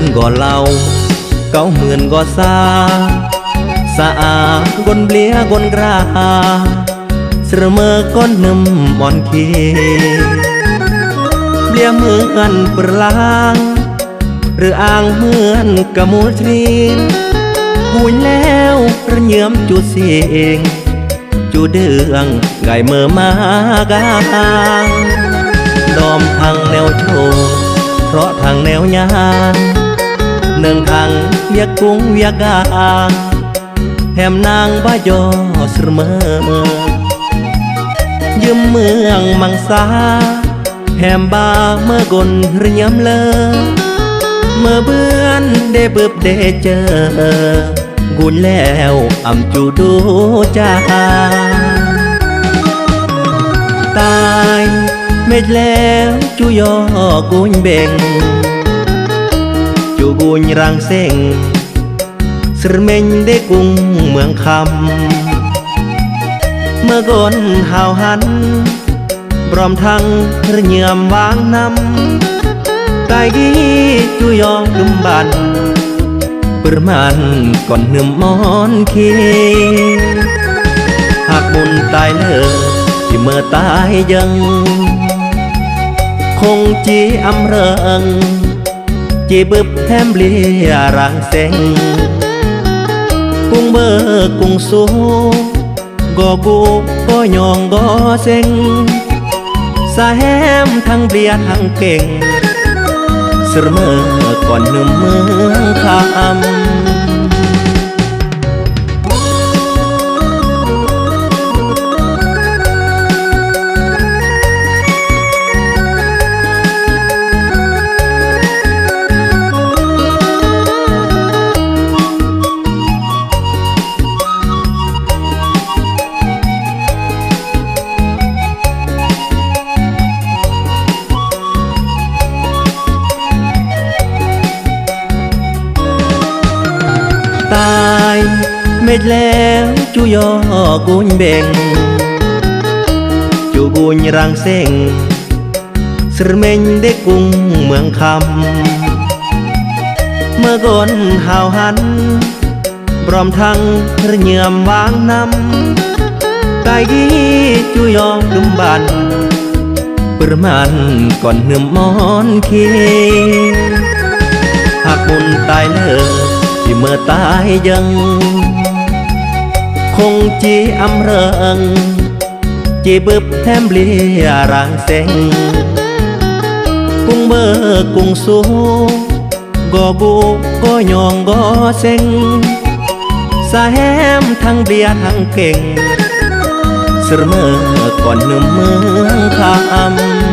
นก็เล่า90,000ก็ซาสะอากนเบลียกนกราเสมอก้นนึ่มอ่อนเคเบลียเหมือนปลางหรืออ่างเหมือนกะมูทรีหูยแล้วระเยือมจูเสียงจูเดืองไก่เมื่อมากางดอมทางแนวโชว์เพราะทางแนวยางหนึ่งทางเวียกกุ้งเวียกางแถมนางบ้ายอเสมอยืมเมืองมังสาแถมบาเมื่อกลเรียมเลอเมื่อเบื่อนได้เบิบได้เจอกุญแล้วอำจูดูจ้าตายเม็ดแล้วจูยอกุญเบ่งจูกุญรังเส้งสรเมงได้กุ้งเมืองคำเมื่อกนหาวหันพร้อมทั้งระเยือมวางนำกายดีจูยองกึมบันประมาณก่อนหนึ่มมอนคีหากบุญตายเลิกที่เมื่อตายยังคงจีอำเริงจีบึบแถมเบลียรังเซ็งกุ้งเบอร์กุ้งสูก็กูก็ยองก็เซ็งสาแหมทั้งเบลียทั้งเก่งเสมอก่อนหนึ่มเมืองคำตายเม็ดแล้วจูยอกุญเบ่งจูกุญรังเส้งสรเมงได้กุ้งเมืองคำเมื่อกนหาวหันพร้อมทั้งระเยือมวางนำกายดีจูยองกึมบันประมาณก่อนหนึ่มมอนคีหากบุญตายเลิกที่เมื่อตายยังคงจีอำเริงจีบึบแถมเบลียรังเซ็งกุ้งเบอร์กุ้งสูก็กูก็ยองก็เซ็งสาแหมทั้งเบลียทั้งเก่งเสมอก่อนหนึ่มเมืองคำ